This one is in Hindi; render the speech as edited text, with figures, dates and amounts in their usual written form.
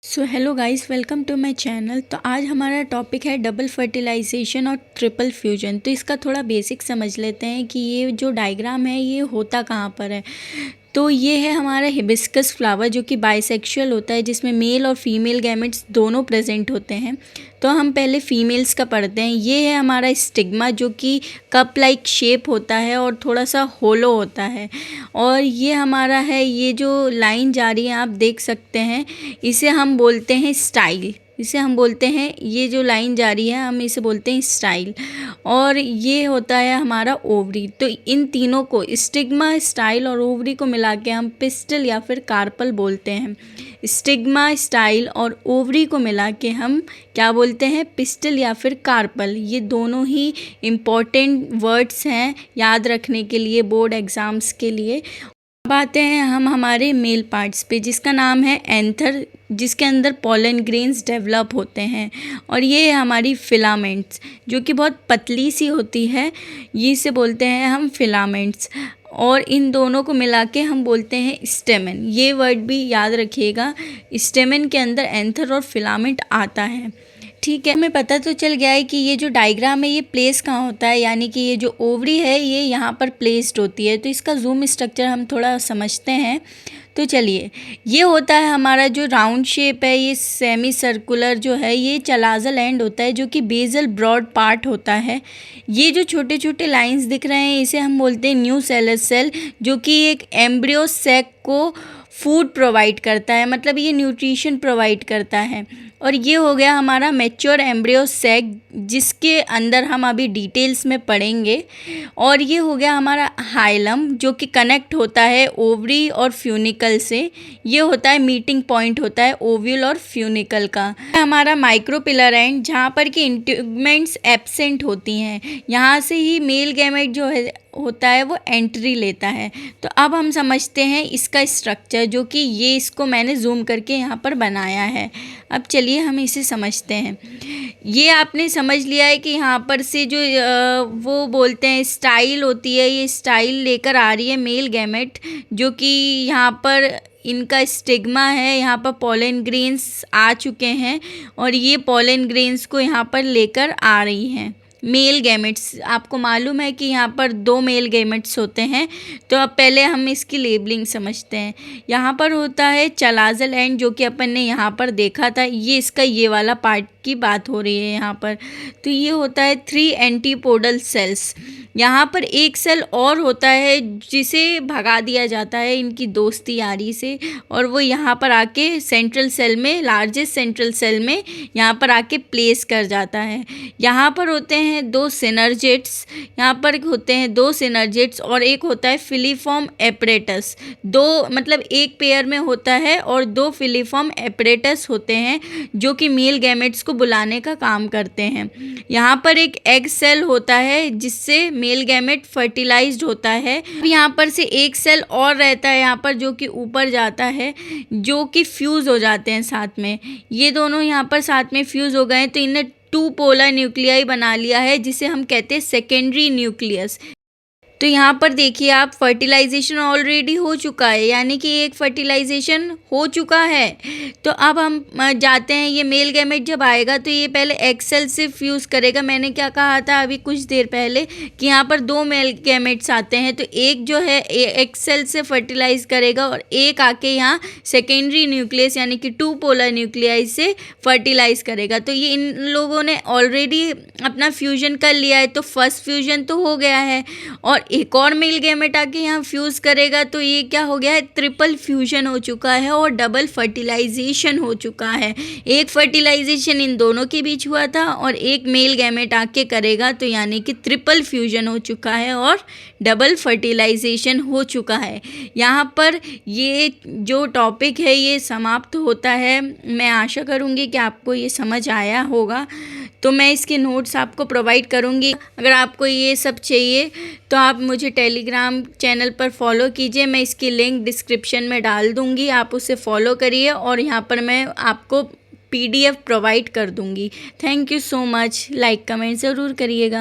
So hello guys, welcome to my channel. तो आज हमारा टॉपिक है डबल फर्टिलाइजेशन और ट्रिपल फ्यूजन। तो इसका थोड़ा बेसिक समझ लेते हैं कि ये जो डायग्राम है ये होता कहाँ पर है। तो ये है हमारा हिबिस्कस फ्लावर जो कि बाइसेक्सुअल होता है, जिसमें मेल और फीमेल गैमेट्स दोनों प्रेजेंट होते हैं। तो हम पहले फीमेल्स का पढ़ते हैं। ये है हमारा स्टिग्मा जो कि कप लाइक शेप होता है और थोड़ा सा होलो होता है। और ये हमारा है, ये जो लाइन जा रही है आप देख सकते हैं, इसे हम बोलते हैं स्टाइल। इसे हम बोलते हैं, ये जो लाइन जा रही है हम इसे बोलते हैं स्टाइल। और ये होता है हमारा ओवरी। तो इन तीनों को, स्टिग्मा, स्टाइल और ओवरी को मिला के हम पिस्टल या फिर कार्पल बोलते हैं। स्टिग्मा, स्टाइल और ओवरी को मिला के हम क्या बोलते हैं? पिस्टल या फिर कार्पल। ये दोनों ही इम्पॉर्टेंट वर्ड्स हैं याद रखने के लिए बोर्ड एग्ज़ाम्स के लिए। अब आते हैं हम हमारे मेल पार्ट्स पे, जिसका नाम है एंथर, जिसके अंदर पॉलन ग्रेन्स डेवलप होते हैं। और ये हमारी फिलामेंट्स जो कि बहुत पतली सी होती है, ये इसे बोलते हैं हम फिलामेंट्स। और इन दोनों को मिला के हम बोलते हैं स्टेमन। ये वर्ड भी याद रखिएगा, स्टेमन के अंदर एंथर और फिलामेंट आता है। ठीक है, हमें पता तो चल गया है कि ये जो डायग्राम है ये प्लेस कहाँ होता है, यानी कि ये जो ओवरी है ये यहाँ पर प्लेस्ड होती है। तो इसका जूम स्ट्रक्चर हम थोड़ा समझते हैं। तो चलिए, ये होता है हमारा जो राउंड शेप है, ये सेमी सर्कुलर जो है, ये चलाजल एंड होता है जो कि बेजल ब्रॉड पार्ट होता है। ये जो छोटे छोटे लाइंस दिख रहे हैं इसे हम बोलते हैं न्यू सेलर सेल, जो कि एक एम्ब्रियो सैक को फूड प्रोवाइड करता है, मतलब ये न्यूट्रिशन प्रोवाइड करता है। और ये हो गया हमारा मैच्योर एम्ब्रियो सैक, जिसके अंदर हम अभी डिटेल्स में पढ़ेंगे। और ये हो गया हमारा हाइलम, जो कि कनेक्ट होता है ओवरी और फ्यूनिकल से। ये होता है मीटिंग पॉइंट होता है ओव्यूल और फ्यूनिकल का। हमारा माइक्रोपिलर एंड, जहाँ पर कि इंटीग्मेंट्स एब्सेंट होती हैं, यहाँ से ही मेल गैमेट जो है होता है वो एंट्री लेता है। तो अब हम समझते हैं इसका स्ट्रक्चर, जो कि ये इसको मैंने जूम करके यहाँ पर बनाया है। अब चलिए हम इसे समझते हैं। ये आपने समझ लिया है कि यहाँ पर से जो वो बोलते हैं स्टाइल होती है, ये स्टाइल लेकर आ रही है मेल गैमेट, जो कि यहाँ पर इनका स्टिग्मा है, यहाँ पर पॉलन ग्रेन्स आ चुके हैं और ये पॉलन ग्रेन्स को यहाँ पर लेकर आ रही हैं मेल गैमेट्स। आपको मालूम है कि यहाँ पर 2 मेल गैमेट्स होते हैं। तो अब पहले हम इसकी लेबलिंग समझते हैं। यहाँ पर होता है चलाजल एंड, जो कि अपन ने यहाँ पर देखा था, ये इसका ये वाला पार्ट की बात हो रही है यहाँ पर। तो ये होता है 3 एंटीपोडल सेल्स। यहाँ पर एक सेल और होता है जिसे भगा दिया जाता है इनकी दोस्ती यारी से, और वो यहाँ पर आके सेंट्रल सेल में, लार्जेस्ट सेंट्रल सेल में यहाँ पर आके प्लेस कर जाता है। यहाँ पर होते हैं 2 सिनर्जेट्स, यहाँ पर होते हैं 2 सिनर्जेट्स और एक होता है फिलीफॉर्म एपरेटस। 2 मतलब एक पेयर में होता है और 2 फिलीफॉर्म एपरेटस होते हैं जो कि मेल गैमेट्स को बुलाने का काम करते हैं। यहाँ पर एक एग सेल होता है जिससे मेल गैमेट फर्टिलाइज्ड होता है। यहाँ पर से एक सेल और रहता है यहाँ पर, जो कि ऊपर जाता है, जो कि फ्यूज़ हो जाते हैं साथ में। ये दोनों यहाँ पर साथ में फ्यूज़ हो गए तो इन्हें 2 पोलर न्यूक्लियाई बना लिया है, जिसे हम कहते हैं सेकेंडरी न्यूक्लियस। तो यहाँ पर देखिए आप, फर्टिलाइजेशन ऑलरेडी हो चुका है, यानी कि एक फर्टिलाइजेशन हो चुका है। तो अब हम जाते हैं, ये मेल गैमेट जब आएगा तो ये पहले एग सेल से फ्यूज़ करेगा। मैंने क्या कहा था अभी कुछ देर पहले कि यहाँ पर 2 मेल गैमेट्स आते हैं, तो एक जो है एग सेल से फर्टिलाइज करेगा और एक आके यहाँ सेकेंडरी न्यूक्लियस यानी कि 2 पोलर न्यूक्लियाई से फर्टिलाइज करेगा। तो ये इन लोगों ने ऑलरेडी अपना फ्यूजन कर लिया है, तो फर्स्ट फ्यूजन तो हो गया है और एक और मेल गैमेट आके यहाँ फ्यूज़ करेगा, तो ये क्या हो गया है? ट्रिपल फ्यूजन हो चुका है और डबल फर्टिलाइजेशन हो चुका है। एक फर्टिलाइजेशन इन दोनों के बीच हुआ था और एक मेल गैमेट आके करेगा, तो यानी कि ट्रिपल फ्यूजन हो चुका है और डबल फर्टिलाइजेशन हो चुका है। यहाँ पर ये जो टॉपिक है ये समाप्त होता है। मैं आशा करूँगी कि आपको ये समझ आया होगा। तो मैं इसके नोट्स आपको प्रोवाइड करूँगी। अगर आपको ये सब चाहिए तो आप मुझे टेलीग्राम चैनल पर फॉलो कीजिए, मैं इसकी लिंक डिस्क्रिप्शन में डाल दूँगी, आप उसे फॉलो करिए और यहाँ पर मैं आपको PDF प्रोवाइड कर दूँगी। Thank you so much. Like comment ज़रूर करिएगा।